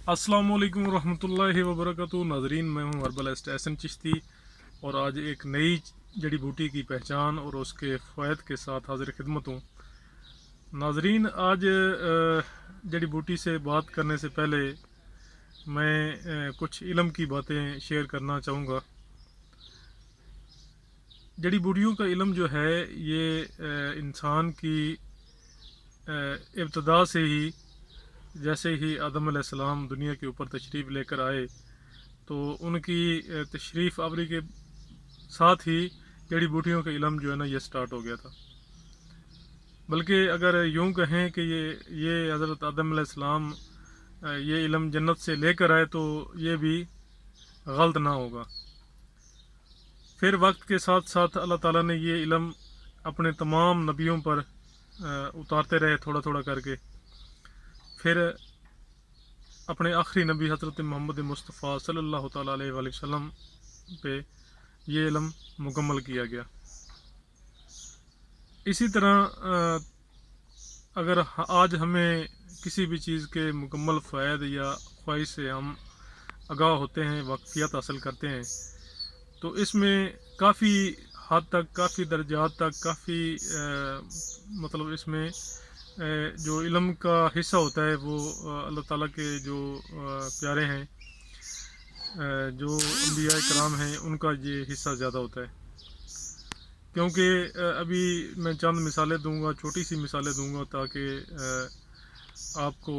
अस्सलाम वालेकुम रहमतुल्लाहि व बरकातुहू। नाजरीन, मैं हूँ हर्बलिस्ट एहसन चिश्ती और आज एक नई जड़ी बूटी की पहचान और उसके फ़वाइद के साथ हाजिर खिदमत हूँ। नाजरीन, आज जड़ी बूटी से बात करने से पहले मैं कुछ इल्म की बातें शेयर करना चाहूँगा। जड़ी बूटियों का इल्म जो है ये इंसान की इब्तदा से ही, जैसे ही आदम अलैहिस्सलाम दुनिया के ऊपर तशरीफ़ लेकर आए तो उनकी तशरीफ़ आवरी के साथ ही जड़ी बूटियों का इल्म जो है ना ये स्टार्ट हो गया था। बल्कि अगर यूं कहें कि ये हज़रत आदम अलैहिस्सलाम ये इल्म जन्नत से लेकर आए तो ये भी गलत ना होगा। फिर वक्त के साथ साथ अल्लाह ताला ने ये इल्म अपने तमाम नबियों पर उतारते रहे थोड़ा थोड़ा करके। फिर अपने आखिरी नबी हज़रत मोहम्मद मुस्तफ़ा सल्लल्लाहु ताला अलैहि वसल्लम पे ये इल्म मुकम्मल किया गया। इसी तरह अगर आज हमें किसी भी चीज़ के मुकम्मल फ़ायदे या ख्वाहिश से हम आगाह होते हैं, वाक़फ़ियत हासिल करते हैं, तो इसमें काफ़ी हद तक, काफ़ी दर्जात तक, काफ़ी मतलब इसमें जो इल्म का हिस्सा होता है वो अल्लाह ताला के जो प्यारे हैं, जो अंबिया कराम हैं, उनका ये हिस्सा ज़्यादा होता है। क्योंकि अभी मैं चंद मिसालें दूंगा, छोटी सी मिसालें दूंगा ताकि आपको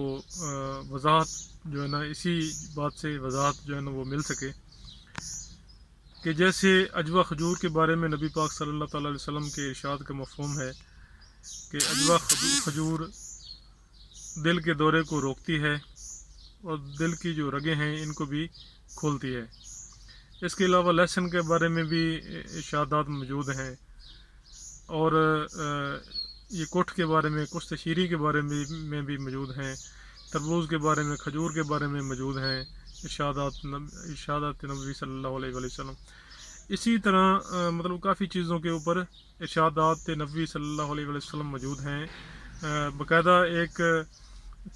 वजाहत जो है ना, इसी बात से वजाहत जो है ना वो मिल सके कि जैसे अजवा खजूर के बारे में नबी पाक सल्लल्लाहु अलैहि वसल्लम के इरशाद का मफ़हूम है कि अजवा खजूर दिल के दौरे को रोकती है और दिल की जो रगें हैं इनको भी खोलती है। इसके अलावा लहसुन के बारे में भी इरशादात मौजूद हैं और ये कुठ के बारे में, कुछ तशीरी के बारे में भी मौजूद हैं, तरबूज के बारे में, खजूर के बारे में मौजूद हैं इरशादात नबी सल्लल्लाहु अलैहि वसल्लम। इसी तरह मतलब काफ़ी चीज़ों के ऊपर इरशादात नबी सल्लल्लाहु अलैहि वसल्लम मौजूद हैं। बाकायदा एक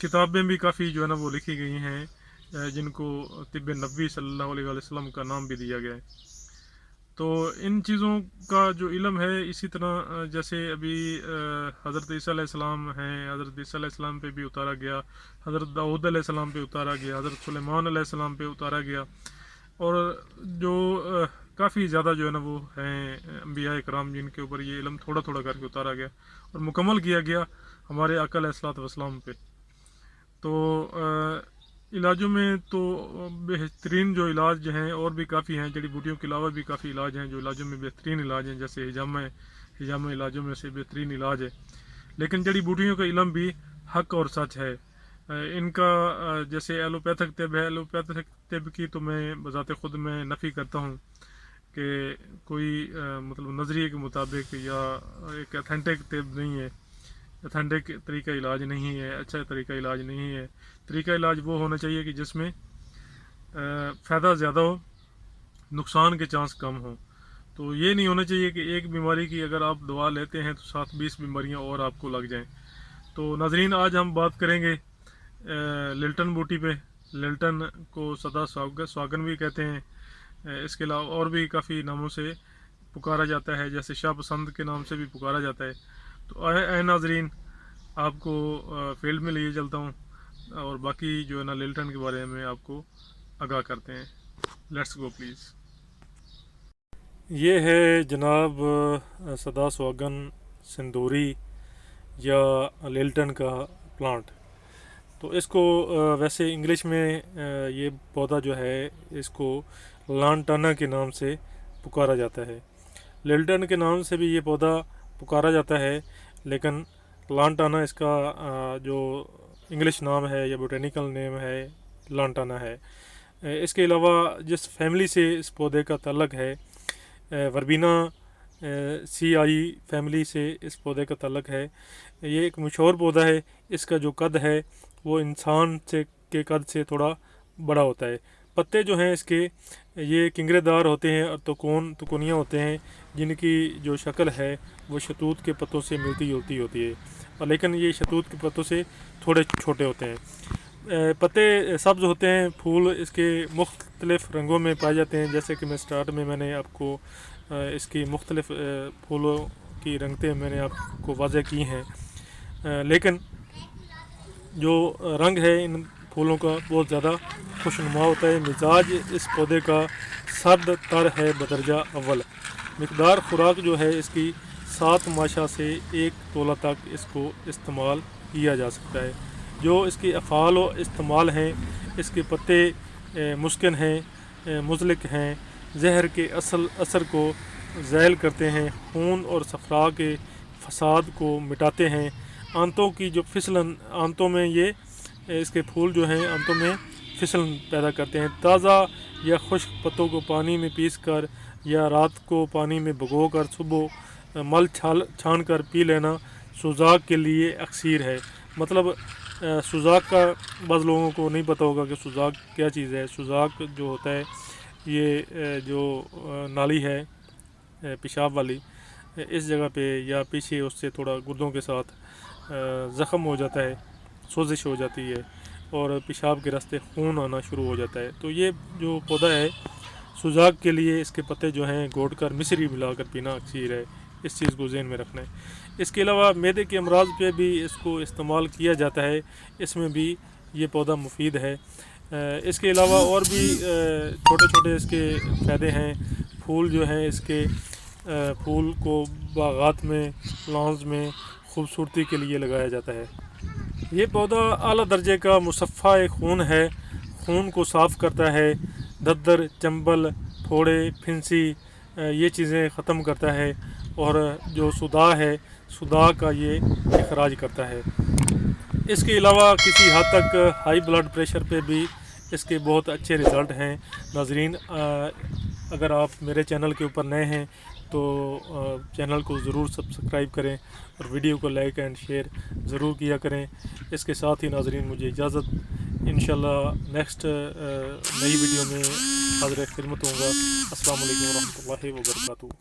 किताबें भी काफ़ी जो है ना वो लिखी गई हैं जिनको तिब्ब नबी सल्लल्लाहु अलैहि वसल्लम का नाम भी दिया गया है। तो इन चीज़ों का जो इल्म है, इसी तरह जैसे अभी हज़रत ईसा अलैहिस्सलाम हैं, हज़रत ईसा अलैहिस्सलाम पे भी उतारा गया, हज़रत दाऊद अलैहिस्सलाम पे उतारा गया, हज़रत सुलेमान अलैहिस्सलाम पे उतारा गया और जो काफ़ी ज़्यादा जो है ना वो हैं अंबिया कराम जिनके ऊपर ये इल्म थोड़ा थोड़ा करके उतारा गया और मुकम्मल किया गया हमारे आका अलैहिस्सलातु वस्सलाम पे। तो इलाजों में तो बेहतरीन जो इलाज हैं और भी काफ़ी हैं, जड़ी बूटियों के अलावा भी काफ़ी इलाज हैं जो इलाजों में बेहतरीन इलाज हैं, जैसे हिजामा इलाजों में से बेहतरीन इलाज है। लेकिन जड़ी बूटियों का इल्म भी हक और सच है। इनका जैसे एलोपैथिक तिब है, एलोपैथिक तिब की तो मैं बज़ात ख़ुद में नफ़ी करता हूँ कि कोई मतलब नज़रिए के मुताबिक या एक अथेंटिक तिब नहीं है, अथेंटिक तरीका इलाज नहीं है, अच्छा तरीका इलाज नहीं है। तरीका इलाज वो होना चाहिए कि जिसमें फ़ायदा ज़्यादा हो, नुकसान के चांस कम हो। तो ये नहीं होना चाहिए कि एक बीमारी की अगर आप दवा लेते हैं तो साथ 20 बीमारियां और आपको लग जाएं। तो नाजरीन, आज हम बात करेंगे लिल्टन बूटी पे। लिल्टन को सदा स्वागन भी कहते हैं, इसके अलावा और भी काफ़ी नामों से पुकारा जाता है, जैसे शाह पसंद के नाम से भी पुकारा जाता है। तो आए नाजरीन, आपको फील्ड में लिए चलता हूँ और बाकी जो है ना लिल्टन के बारे में आपको आगाह करते हैं। Let's go please. ये है जनाब सदा स्वागन सिंदूरी या लिल्टन का प्लांट। तो इसको वैसे इंग्लिश में ये पौधा जो है इसको लांटाना के नाम से पुकारा जाता है। लिल्टन के नाम से भी ये पौधा पुकारा जाता है, लेकिन लांटाना इसका जो इंग्लिश नाम है या बोटेनिकल नेम है लांटाना है। इसके अलावा जिस फैमिली से इस पौधे का ताल्लुक़ है, वर्बीना सी आई फैमिली से इस पौधे का ताल्लुक़ है। ये एक मशहूर पौधा है। इसका जो कद है वो इंसान से के कद से थोड़ा बड़ा होता है। पत्ते जो हैं इसके ये किंगरेदार होते हैं और तुकोनियाँ होते हैं, जिनकी जो शक्ल है वो शतूत के पत्तों से मिलती जुलती होती है, और लेकिन ये शतूत के पत्तों से थोड़े छोटे होते हैं। پتے سبز ہوتے ہیں، پھول اس کے مختلف رنگوں میں پائے جاتے ہیں، جیسے کہ میں نے آپ کو اس کی مختلف پھولوں کی رنگتیں میں نے آپ کو واضح کی ہیں، لیکن جو رنگ ہے ان پھولوں کا بہت زیادہ خوشنما ہوتا ہے۔ مزاج اس پودے کا سرد تر ہے بدرجہ اول۔ مقدار خوراک جو ہے اس کی 7 ماشا سے 1 تولہ تک اس کو استعمال کیا جا سکتا ہے۔ جو اس کی افعال و استعمال ہیں، اس کے پتے مسکن ہیں، مزلق ہیں، زہر کے اثر کو زائل کرتے ہیں، خون اور صفرا کے فساد کو مٹاتے ہیں، آنتوں کی جو پھسلن، آنتوں میں یہ اس کے پھول جو ہیں آنتوں میں پھسلن پیدا کرتے ہیں۔ تازہ یا خشک پتوں کو پانی میں پیس کر یا رات کو پانی میں بھگو کر صبح مل چھان کر پی لینا سوزاک کے لیے اکسیر ہے۔ مطلب سوزاک کا بعض لوگوں کو نہیں پتہ ہوگا کہ سوزاک کیا چیز ہے۔ سوزاک جو ہوتا ہے یہ جو نالی ہے پیشاب والی، اس جگہ پہ یا پیچھے اس سے تھوڑا گردوں کے ساتھ زخم ہو جاتا ہے، سوزش ہو جاتی ہے اور پیشاب کے راستے خون آنا شروع ہو جاتا ہے، تو یہ جو پودا ہے سوزاک کے لیے اس کے پتے جو ہیں گھوٹ کر مصری ملا کر پینا اکسیر ہے۔ اس چیز کو ذہن میں رکھنا ہے۔ اس کے علاوہ معدے کے امراض پہ بھی اس کو استعمال کیا جاتا ہے، اس میں بھی یہ پودا مفید ہے۔ اس کے علاوہ اور بھی چھوٹے چھوٹے اس کے فائدے ہیں۔ پھول جو ہیں اس کے پھول کو باغات میں، لانز میں خوبصورتی کے لیے لگایا جاتا ہے۔ یہ پودا اعلیٰ درجے کا مصفہ خون ہے، خون کو صاف کرتا ہے، ددر، چنبل، پھوڑے، پھنسی یہ چیزیں ختم کرتا ہے، اور جو صداع ہے صداع کا یہ اخراج کرتا ہے۔ اس کے علاوہ کسی حد تک ہائی بلڈ پریشر پہ بھی اس کے بہت اچھے رزلٹ ہیں۔ ناظرین، اگر آپ میرے چینل کے اوپر نئے ہیں تو چینل کو ضرور سبسکرائب کریں اور ویڈیو کو لائک اینڈ شیئر ضرور کیا کریں۔ اس کے ساتھ ہی ناظرین مجھے اجازت، انشاءاللہ نیکسٹ نئی ویڈیو میں حاضر خدمت ہوں گا۔ السلام علیکم ورحمۃ اللہ وبرکاتہ۔